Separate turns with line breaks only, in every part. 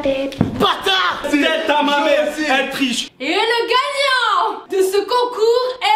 l'alphabet.
Bâtard! C'est ta ma mère, elle triche.
Et le gagnant de ce concours est...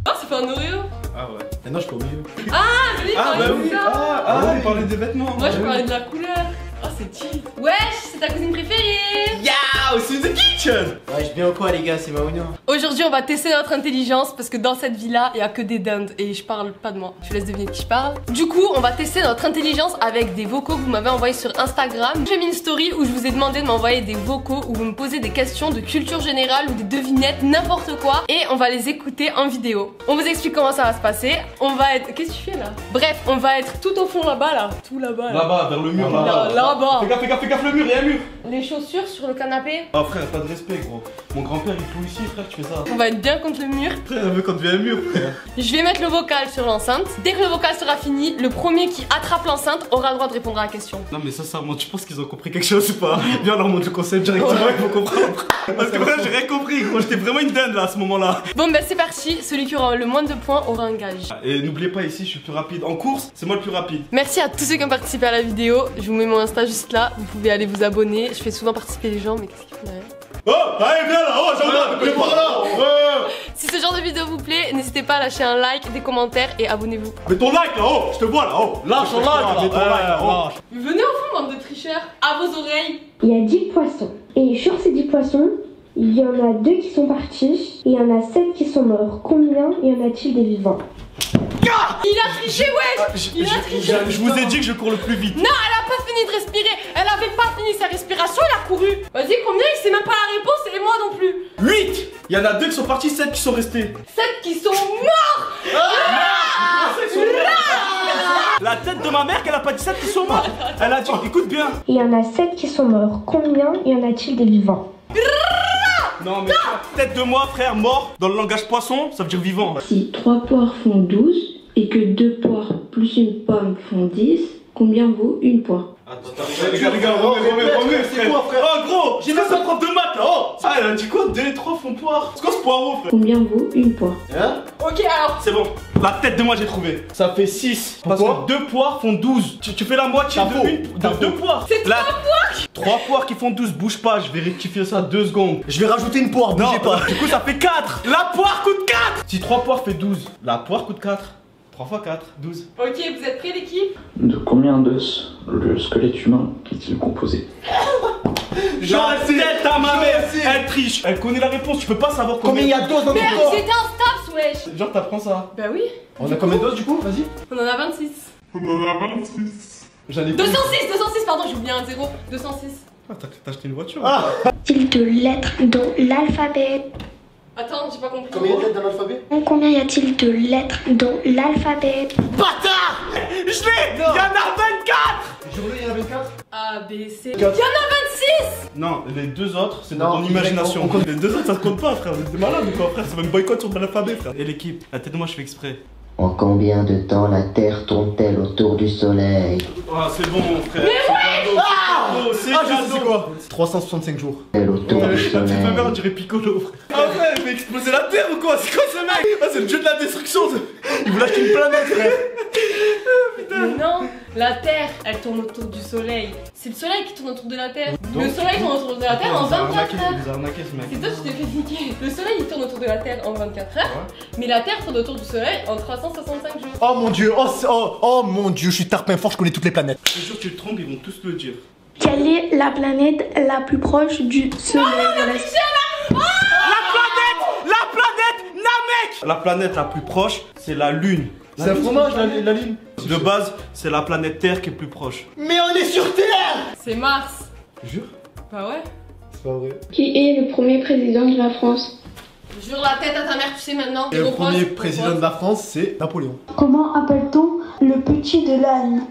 Oh, c'est pas un Oreo.
Ah ouais. Et non, je peux au milieu.
Ah, je l'ai parlé de ça.
On parlait des vêtements.
Moi, je parlais de la couleur. Oh, c'est chill. Wesh, c'est ta cousine préférée.
Yo, c'est the kitchen.
Ouais, je viens ou quoi les gars, c'est Maouno.
Aujourd'hui, on va tester notre intelligence parce que dans cette vie-là, il y a que des dindes et je parle pas de moi. Je vous laisse deviner de qui je parle. Du coup, on va tester notre intelligence avec des vocaux que vous m'avez envoyés sur Instagram. J'ai mis une story où je vous ai demandé de m'envoyer des vocaux où vous me posez des questions de culture générale ou des devinettes, n'importe quoi, et on va les écouter en vidéo. On vous explique comment ça va se passer. On va être... Qu'est-ce que tu fais là? Bref, on va être tout au fond là-bas là. Tout là-bas.
Là-bas, vers le mur, là-bas.
Là-bas.
Fais gaffe, le mur, il y a un mur.
Les chaussures sur le canapé.
Ah frère, pas de respect gros. Mon grand-père il cloue ici frère, tu fais ça.
On va être bien contre le mur.
Frère, elle veut qu'on devienne un mur frère.
Je vais mettre le vocal sur l'enceinte. Dès que le vocal sera fini, le premier qui attrape l'enceinte aura le droit de répondre à la question.
Non mais sincèrement, tu penses qu'ils ont compris quelque chose ou pas? Viens leur montre le concept directement, ils vont comprendre. Parce que moi j'ai rien compris gros, j'étais vraiment une dinde là à ce moment-là.
Bon bah c'est parti, celui qui aura le moins de points aura un gage.
Et n'oubliez pas ici, je suis le plus rapide. En course, c'est moi le plus rapide.
Merci à tous ceux qui ont participé à la vidéo. Je vous mets mon Insta juste là, vous pouvez aller vous abonner. Je fais souvent participer les gens, mais qu'est-ce qu'ils font derrière?
Oh, allez viens là, oh j'en
Si ce genre de vidéo vous plaît, n'hésitez pas à lâcher un like, des commentaires et abonnez-vous.
Mets ton like là, oh, je te vois là, oh. Lâche ton like, mets ton like là, oh.
Venez au fond, bande de tricheurs, à vos oreilles.
Il y a 10 poissons. Et sur ces 10 poissons, il y en a 2 qui sont partis. Et il y en a 7 qui sont morts. Combien y en a-t-il des vivants?
Il a triché, ouais. Il a triché.
Je vous ai dit que je cours le plus vite.
Non, elle a pas fini de respirer. Elle avait pas fini sa respiration, elle a couru. Vas-y, combien? Il sait même pas la réponse et moi non plus.
8. Il y en a 2 qui sont partis, 7 qui sont restés.
7 qui sont morts.
La tête de ma mère qu'elle a pas dit 7 qui sont morts. Elle a dit, écoute bien.
Il y en a 7 qui sont morts. Combien y en a-t-il des vivants?
Non mais tête de moi frère, mort, dans le langage poisson, ça veut dire vivant.
Si 3 poires font 12 et que 2 poires plus une pomme font 10, combien vaut une poire?
Les gars, remets, c'est quoi frère? Oh gros, j'ai fait sa prof de maths là, oh. Ah elle a dit quoi? 2 et 3 font poire. C'est quoi ce poireau frère?
Combien vaut une poire?
Hein?
Ok alors.
C'est bon, la tête de moi j'ai trouvé. Ça fait 6. Parce que 2 poires font 12. Tu fais la moitié de 2 poires.
C'est 3 poires.
3 poires qui font 12, bouge pas, je vais rectifier ça 2 secondes.
Je vais rajouter une poire, bougez pas.
Du coup ça fait 4. La poire coûte 4. Si 3 poires fait 12, la poire coûte 4. 3 x 4, 12.
Ok, vous êtes prêts l'équipe?
De combien d'os le squelette humain est-il composé?
Genre tête à ma mère, elle triche. Elle connaît la réponse, tu peux pas savoir
Combien il y a d'os dans ton
Mais
corps?
j'étais en STAPS, wesh.
Genre t'apprends ça.
Bah oui.
On a combien d'os du coup? Vas-y.
On en a 26.
J'en ai
206, pardon, j'ai oublié un 0. 206.
Ah, t'as acheté une voiture.
Y a-t-il de lettres dans l'alphabet?
Attends, j'ai pas compris.
Combien il y a de lettres dans l'alphabet?
Combien y a-t-il de lettres dans l'alphabet?
Bâtard! Je l'ai! Y'en a 24!
Jure-le, il y en a 24.
A, B, C.
Quatre.
Y'en a 26!
Non, les 2 autres, c'est
Non,
dans ton imagination.
on compte.
Les 2 autres, ça se compte pas, frère. Vous êtes malade ou quoi, frère? C'est même boycott sur l'alphabet, frère. Et l'équipe, la tête de moi, je fais exprès.
En combien de temps la Terre tourne-t-elle autour du Soleil?
Ah, c'est bon, mon frère. C'est cadeau,
Ah, je sais quoi? 365 jours.
Autour du
La petite
Soleil.
mère, on dirait Piccolo, frère. Ah, frère, il fait exploser la Terre ou quoi? C'est quoi ce mec? Ah, c'est le dieu de la destruction. Il voulait acheter une planète, frère.
Mais non, la Terre, elle tourne autour du Soleil. C'est le Soleil qui tourne autour de la Terre.
Donc,
le Soleil tourne autour de la Terre en 24 heures.
Vous avez arnaqué ce mec.
C'est toi qui t'es fait niquer. Le Soleil il tourne autour de la Terre en 24 heures, mais la Terre tourne autour du Soleil en 365 jours.
Oh mon dieu, oh mon dieu, je suis tarpin fort, je connais toutes les planètes.
Je te jure, tu te trompes, ils vont tous le dire.
Quelle est la planète la plus proche du Soleil?
La planète Namek. La planète la plus proche, c'est la Lune.
C'est un fromage la lune.
De base, c'est la planète Terre qui est plus proche.
Mais on est sur Terre!
C'est Mars.
Jure?
Bah ouais.
C'est pas vrai.
Qui est le premier président de la France?
Jure la tête à ta mère, tu sais maintenant.
Et le premier président de la France, c'est Napoléon.
Comment appelle-t-on le petit de l'âne?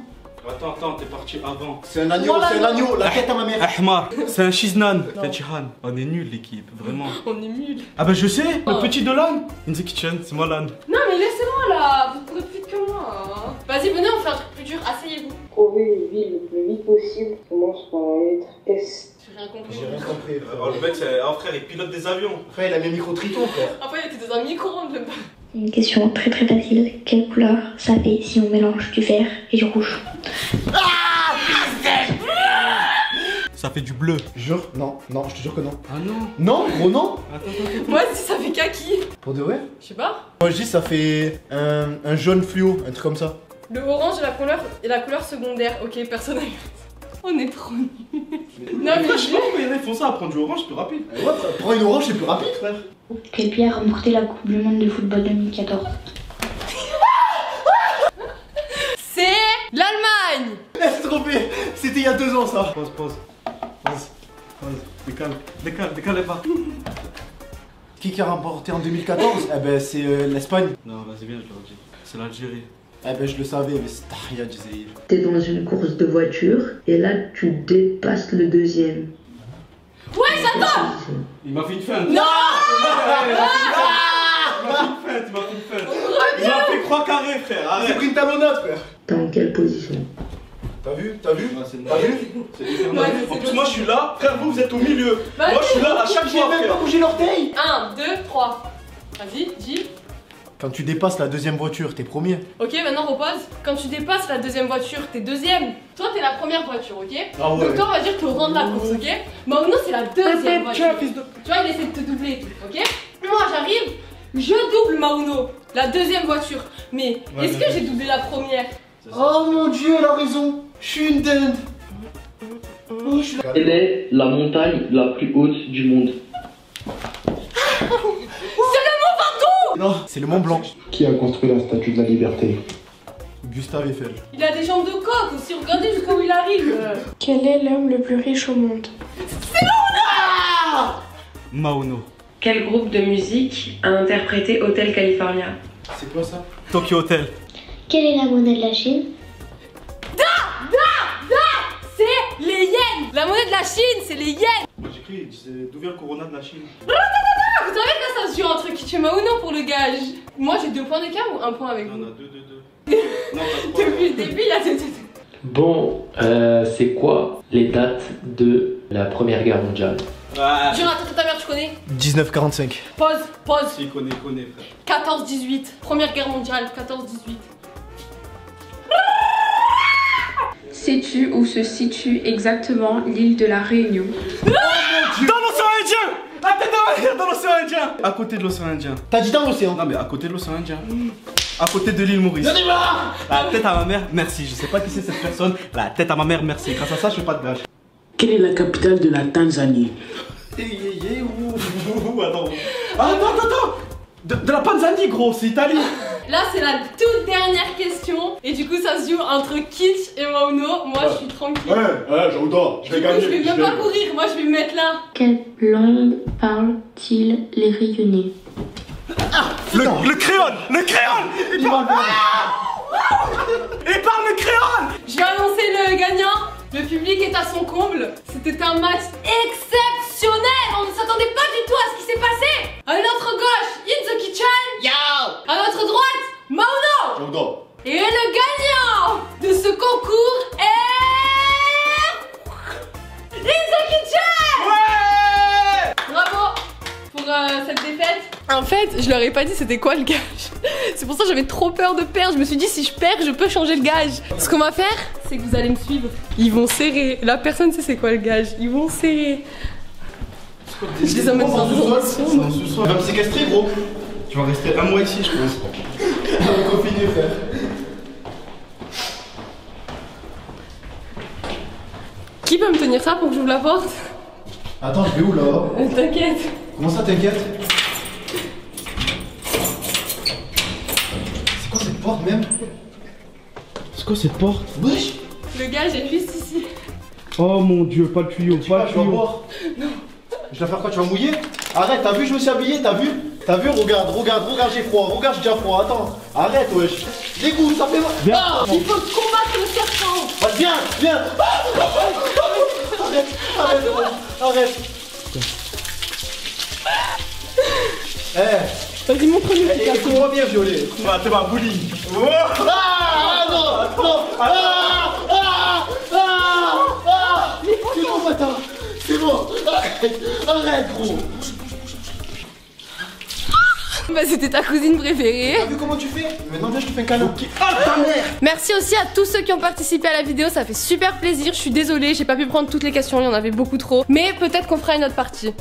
Attends, t'es parti avant.
C'est un agneau,
Voilà,
c'est un
non.
agneau, la tête à ma mère.
Ahmar, c'est un Shiznan. C'est un Chihan. On est nuls l'équipe, vraiment.
On est nuls.
Ah bah je sais, le
Oh.
petit de l'âne. In the kitchen, c'est moi l'âne.
Non mais laissez-moi là, vous courez plus vite que moi. Hein. Vas-y, venez, on fait un truc plus dur, asseyez-vous.
Trouver une ville le plus vite possible commence par la lettre S.
J'ai rien compris.
J'ai rien compris, frère.
Oh le mec, c'est un frère, il pilote des avions.
Frère, il a mis micro-triton, frère.
Après, il était dans un micro-ondes le bas.
Une question très facile. Quelle couleur ça fait si on mélange du vert et du rouge?
Ça fait du bleu.
Jure? Non, non, je te jure que non.
Ah non.
Non, gros, non.
Attends.
Moi, si ça fait kaki.
Pour de vrai?
Je sais pas.
Moi, je dis ça fait un jaune fluo, un truc comme ça.
Le orange est la couleur secondaire. Ok, personne n'a eu. On est trop nuls. Non, mais
Je sais pas pourquoi ils font ça à prendre du orange plus rapide.
Ouais, prends une orange, c'est plus rapide, frère.
Quel pays a remporté la Coupe du Monde de football 2014?
c'est l'Allemagne.
C'est trompé. C'était il y a 2 ans, ça.
Pause. Décale pas.
Qui a remporté en 2014? Eh ben, c'est l'Espagne.
Non, vas-y, viens, je leur dis. C'est l'Algérie.
Eh ben, je le savais, mais c'est Tahia du Zaïre.
T'es dans une course de voiture et là tu dépasses le deuxième.
Ouais, j'attends.
Il m'a fait une feinte.
Non.
Il m'a fait 3 carrés, frère.
J'ai
Arrête.
pris une talonnade, frère.
T'es en quelle position?
T'as vu?
Ouais, c'est
T'as vu?
C'est différent.
Ouais,
En plus, moi je suis là, frère, vous êtes au milieu.
Bah,
Moi je suis là à chaque
J'ai
fois,
même pas
frère.
bougé l'orteil.
1, 2, 3. Vas-y, dis.
Quand tu dépasses la deuxième voiture, t'es premier.
Ok, maintenant repose. Quand tu dépasses la deuxième voiture, t'es deuxième. Toi, t'es la première voiture, ok?
Ah ouais.
Donc toi, on va dire que t'es au rang de la course, ok? Maintenant, c'est la deuxième voiture. Tu vois, il essaie de te doubler et tout, ok? Moi, j'arrive, je double Mauno, la deuxième voiture. Mais
Ouais,
est-ce que j'ai doublé la première?
Oh mon dieu, elle a raison. Je suis une dinde. Oh, je suis là.
Quelle est la montagne la plus haute du monde?
Non, c'est le Mont Blanc.
Qui a construit la statue de la liberté?
Gustave Eiffel.
Il a des jambes de coq aussi, regardez jusqu'où il arrive.
Quel est l'homme le plus riche au monde?
Mauno.
Quel groupe de musique a interprété Hotel California?
C'est quoi ça?
Tokyo Hotel.
Quelle est la monnaie de la Chine?
C'est les yens. La monnaie de la Chine, c'est les yens.
Moi j'écris, d'où vient le corona de la Chine?
Vous savez que là, ça se joue entre qui tue Mauno pour le gage. Moi, j'ai 2 points d'écart ou 1 point avec vous?
Non, 2. Non, pas
Depuis le début, il a tout.
Bon, c'est quoi les dates de la Première Guerre mondiale?
Ouais.
Jure, attends, ta mère, tu connais?
1945.
Pause.
Il connaît, frère.
14-18. Première guerre mondiale, 14-18.
Sais-tu où se situe exactement l'île de la Réunion?
Dans l'océan Indien! La tête dans l'océan Indien! À côté de l'océan Indien.
T'as dit dans l'océan?
Non, mais à côté de l'océan Indien. À côté de l'île Maurice. La tête à ma mère, merci. Je sais pas qui c'est cette personne. La tête à ma mère, merci. Grâce à ça, je fais pas de gage.
Quelle est la capitale de la Tanzanie?
Attends. Ah, attends. De la Tanzanie, gros, c'est Italie.
Là, c'est la toute dernière question. Et du coup, ça se joue entre Kitsch et Mauno. Moi, je suis tranquille.
j'adore.
Du coup, je vais même pas courir. Moi, je vais me mettre là.
Quelle langue parlent-ils les Réunionnais?
Le créole. Il parle le créole.
Je vais annoncer le gagnant. Le public est à son comble. C'était un match exceptionnel. On ne s'attendait pas du tout à ce qui s'est passé. À notre gauche, In the Kitchen.
Yo!
À notre droite, Mauno.
J'adore.
Et le gagnant de ce concours est... In the Kitchen.
Ouais.
Bravo pour cette défaite. En fait, je leur ai pas dit c'était quoi le gage. C'est pour ça que j'avais trop peur de perdre. Je me suis dit si je perds, je peux changer le gage. Ce qu'on va faire, c'est que vous allez me suivre. Ils vont serrer. La personne sait c'est quoi le gage. Ils vont serrer. Je les emmène dans des conditions.
Tu vas me séquestrer, gros.
Tu vas rester 1 mois ici, je pense.
Confiné, frère.
Qui peut me tenir ça pour que j'ouvre la porte?
Attends, je vais où là?
T'inquiète.
Comment ça, t'inquiète? C'est quoi cette porte même?
C'est quoi cette porte?
Wesh!
Le gage est juste ici.
Oh mon dieu, pas le tuyau,
Tu vas boire? Non. Je dois faire quoi? Tu vas mouiller? Arrête, t'as vu, je me suis habillé, t'as vu? Regarde, j'ai froid, regarde, j'ai déjà froid, attends. Arrête, wesh. Dégoût, ça fait mal.
Viens.
Oh, il faut combattre le serpent.
Bah, viens. Arrête.
Vas-y, montre-nous.
Écoute-moi bien, Violet.
T'es ma bowling.
Non. C'est bon, bâtard. C'est bon. Arrête, gros.
Bah c'était ta cousine préférée.
T'as vu comment tu fais? Maintenant viens, je te fais un câlin. Ah ta mère.
Merci aussi à tous ceux qui ont participé à la vidéo, ça fait super plaisir. Je suis désolée, j'ai pas pu prendre toutes les questions, il y en avait beaucoup trop. Mais peut-être qu'on fera une autre partie.